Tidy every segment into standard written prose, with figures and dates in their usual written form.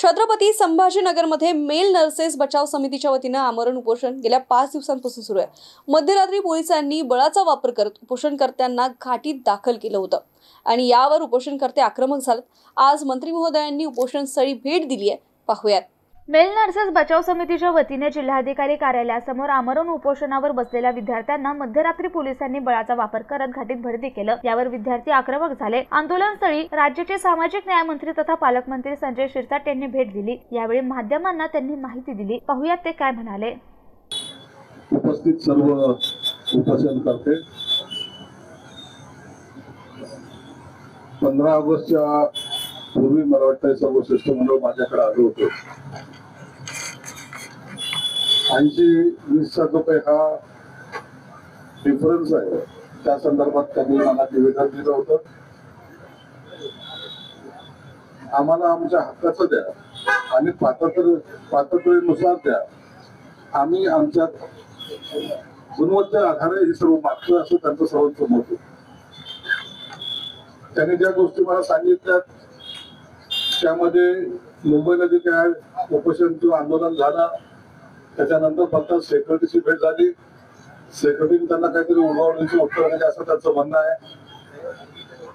Chhatrapati संभाजीनगरमध्ये mail nurses बचाव समितीच्या वतीने आमरण उपोषण गेल्या 5 दिवसांपासून सुरू आहे। मध्यरात्री पोलिसांनी बळाचा वापर करत उपोषणकर्त्यांना घाटीत दाखल केलं होतं आणि यावर उपोषणकर्ते आक्रमक झालेत। आज मंत्री महोदयांनी उपोषणस्थळी भेट दिली आहे, पाहूयात। मेल नर्सेस बचाव समितीच्या वतीने जिल्हाधिकारी कार्यालयासमोर आमरण उपोषणावर बसलेल्या विद्यार्थ्यांना मध्यरात्री पोलिसांनी बळाचा वापर करत घाटीत भरती केलं। यावर विद्यार्थी आक्रमक झाले। आंदोलनस्थळी राज्याचे सामाजिक न्याय मंत्री तथा पालकमंत्री संजय शिरसाट यांनी भेट दिली। यावेळी माध्यमांना त्यांनी माहिती दिली, पाहूयात ते काय म्हणाले। उपस्थित सर्व उपोषणकर्ते 15 ऑगस्टच्या पूर्वी मला वाटतं सर्व शिष्टमंडळ माझ्याकडे आलं होतं। 80-20 जो काही हा डिफरन्स आहे त्या संदर्भात त्यांनी मला निवेदन दिलं होतं। आम्हाला आमच्या हक्काचं द्या आणि पात्रतेनुसार द्या, आम्ही आमच्या गुणवत्तेच्या आधारे हे सर्व मागतो असं त्यांचं सर्वोच्च मत होतं। त्यांनी ज्या गोष्टी मला सांगितल्या त्यामध्ये मुंबईला जे काय उपोषण किंवा आंदोलन झालं त्याच्यानंतर फक्त सेक्रेटरीची भेट झाली। सेक्रेटरीने त्यांना काहीतरी उडवण्याची उत्तर दिली असं त्यांचं म्हणणं आहे।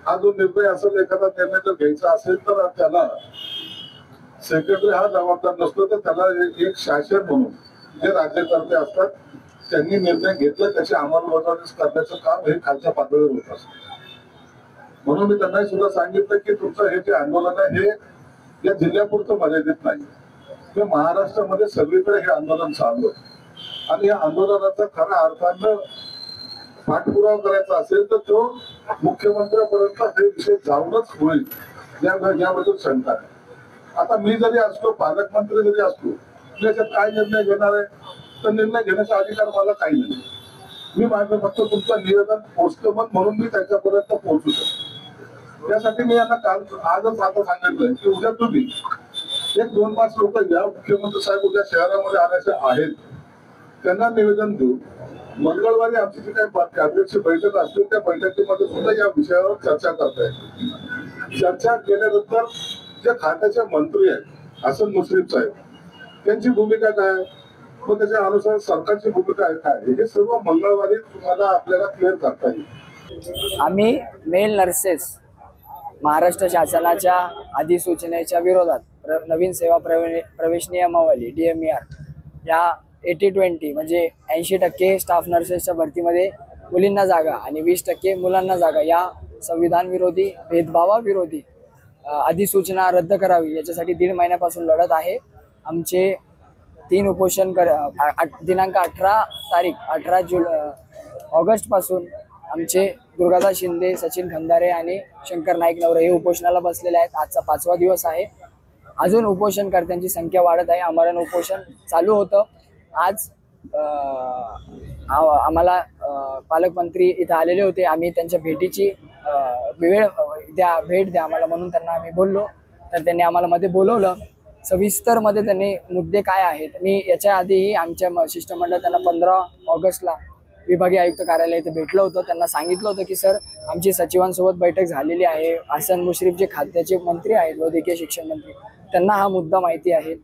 हा जो निर्णय असेल, एखादा निर्णय जर घ्यायचा असेल तर त्याला सेक्रेटरी हा जबाबदार नसतो, तर त्याला एक शासन म्हणून जे राज्यकर्ते असतात त्यांनी निर्णय घेतला त्याची अंमलबजावणी करण्याचं काम हे खालच्या पातळीवर होत असतं। म्हणून मी त्यांना सुद्धा सांगितलं की तुमचं हे जे आंदोलन आहे हे या जिल्ह्यापुरतं मर्यादित नाही, हे महाराष्ट्रामध्ये सगळीकडे हे आंदोलन चालू आहे आणि या आंदोलनाचा खऱ्या अर्थानं पाठपुरावा करायचा असेल तर तो मुख्यमंत्र्यांपर्यंत हे विषय जाऊनच होईल याबद्दल शंका आहे। आता मी जरी असतो, पालकमंत्री जरी असतो, त्याच्यात काय निर्णय घेणार आहे तर निर्णय घेण्याचा अधिकार मला काही नाही। मी माझं फक्त तुमचं निवेदन पोहोचतो म्हणून मी त्याच्यापर्यंत पोहोचू शकतो। त्यासाठी मी यांना काल आजच आता सांगितलंय की उद्या तुम्ही 1-2-5 लोक या मुख्यमंत्री साहेब उद्या शहरामध्ये आल्याचे आहेत, त्यांना निवेदन देऊ। मंगळवारी आमची जी काही कॅबिनेटची बैठक असते त्या बैठकीमध्ये सुद्धा या विषयावर चर्चा करता येईल। चर्चा केल्यानंतर जे खात्याचे मंत्री आहेत हसन मुश्रीफ साहेब, त्यांची भूमिका काय, मग त्याच्या अनुसार सरकारची भूमिका काय, हे सर्व मंगळवारी तुम्हाला आपल्याला क्लिअर करता येईल। आम्ही मेल नर्सेस महाराष्ट्र शासनाच्या अधिसूचनेच्या विरोधात नवीन सेवा प्रवेश नियमावली DMER या 80-20 म्हणजे 80% स्टाफ नर्सेसच्या भरतीमध्ये मुलींना जागा आणि 20% मुलांना जागा या संविधान विरोधी, भेदभावाविरोधी अधिसूचना रद्द करावी याच्यासाठी 1.5 महिन्यापासून लढत आहे। आमचे 3 उपोषण दिनांक 18 ऑगस्ट पासून आमचे दुर्गादास शिंदे, सचिन खंदारे आणि शंकर नाईक नवरे हे उपोषणाला बसलेले आहेत। आजचा 5वा दिवस आहे। अजून उपोषणकर्त्यांची संख्या वाढत आहे। आमरण उपोषण चालू होतं। आज आम्हाला पालकमंत्री इथं आलेले होते। आम्ही त्यांच्या भेटीची भेट द्या आम्हाला म्हणून त्यांना आम्ही बोललो, तर त्यांनी आम्हाला मध्ये बोलवलं। सविस्तर मध्ये त्यांनी मुद्दे काय आहेत, मी याच्या आधीही आमच्या शिष्टमंडळ त्यांना 15 ऑगस्टला विभागीय आयुक्त कार्यालय इथे भेटलं होतं। त्यांना सांगितलं होतं की सर आमची सचिवांसोबत बैठक झालेली आहे। हसन मुश्रीफ जे खात्याचे मंत्री आहेत, वैद्यकीय शिक्षण मंत्री, त्यांना हा मुद्दा माहिती आहे।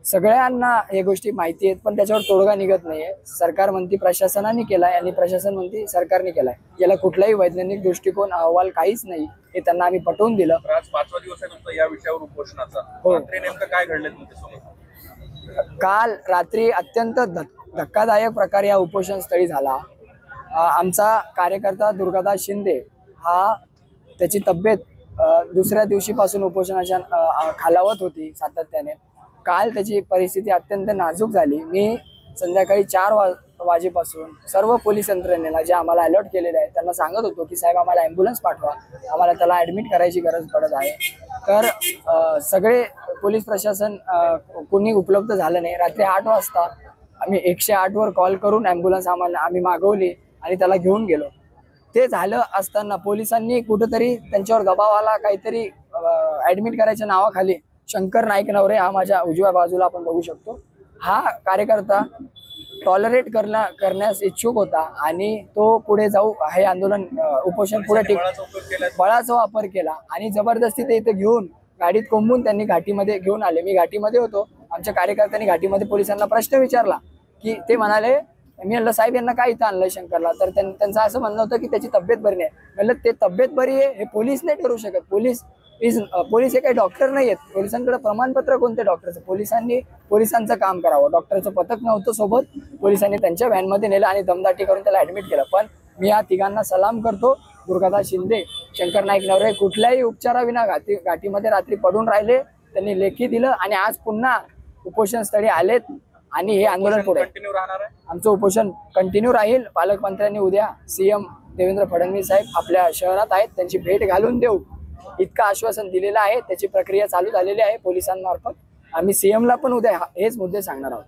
सगळ्यांना हे गोष्टी माहिती आहेत, पण त्याच्यावर तोडगा निघत नाहीये। सरकार म्हणते प्रशासनाने केलाय आणि प्रशासन म्हणते सरकारने केलाय, याला कुठलाही वैज्ञानिक दृष्टिकोन अहवाल काहीच नाही, हे त्यांना आम्ही पटवून दिलं। आज 5वा दिवस आहे तुमचा या विषयावर उपोषणाचा। हो, नेमकं काय घडलं तुमच्यासोबत? काल रात्री अत्यंत धक्कादायक प्रकार या उपोषण स्थळी झाला। आमचा कार्यकर्ता दुर्गादास शिंदे हा त्याची तब्येत दुसऱ्या दिवशीपासून उपोषणाच्या खालावत होती सातत्याने। काल त्याची परिस्थिती अत्यंत नाजूक झाली। मी संध्याकाळी 4 वाजेपासून सर्व पोलीस यंत्रणेला जे आम्हाला अलर्ट केलेले आहे त्यांना सांगत होतो की साहेब आम्हाला ॲम्ब्युलन्स पाठवा, आम्हाला त्याला ॲडमिट करायची गरज पडत आहे। तर सगळे पोलीस प्रशासन कोणी उपलब्ध झालं नाही। रात्री 8 वाजता आम्ही 108 वर कॉल करून ॲम्ब्युलन्स आम्ही मागवली आणि त्याला घेऊन गेलो। ते झालं असताना पोलिसांनी कुठेतरी त्यांच्यावर दबाव आला, काहीतरी ॲडमिट करायच्या नावाखाली शंकर नाईक नवरे हा माझ्या उजव्या बाजूला आपण बघू शकतो, हा कार्यकर्ता टॉलरेट करण्यास इच्छुक होता आणि तो पुढे जाऊ हे आंदोलन उपोषण पुढे बळाचा वापर केला आणि जबरदस्ती ते इथे घेऊन गाडीत कोंबून त्यांनी घाटीमध्ये घेऊन आले. मी घाटीमध्ये होतो. आमच्या कार्यकर्त्यांनी घाटीमध्ये पोलिसांना प्रश्न विचारला की ते म्हणाले, मी म्हणलं साहेब यांना काय इथं आणलं शंकरला, तर त्यांचं असं म्हणणं होतं की त्याची तब्येत बरी नाही. म्हणलं ते तब्येत बरी आहे हे पोलीस नाही ठरवू शकत. पोलीस हे काही डॉक्टर नाही आहेत. पोलिसांकडे प्रमाणपत्र कोणते डॉक्टरचं? पोलिसांचं काम करावं. डॉक्टरचं पथक नव्हतं सोबत. पोलिसांनी त्यांच्या व्हॅनमध्ये नेलं आणि दमदाटी करून त्याला ऍडमिट केलं. पण मी या तिघांना सलाम करतो. दुर्गादास शिंदे, शंकर नाईक नवरे कुठल्याही उपचाराविना घाटीमध्ये रात्री पडून राहिले. त्यांनी लेखी दिलं आणि आज पुन्हा उपोषण स्थळी आलेत आणि हे आंदोलन पुढे कंटिन्यू राहणार आहे. आमचं उपोषण कंटिन्यू राहील. पालकमंत्र्यांनी उद्या सीएम देवेंद्र फडणवीस साहेब आपल्या शहरात आहेत, त्यांची भेट घालून देऊ इतकं आश्वासन दिलेलं आहे. त्याची प्रक्रिया चालू झालेली आहे पोलिसांमार्फत. आम्ही सीएमला पण उद्या हेच मुद्दे सांगणार आहोत.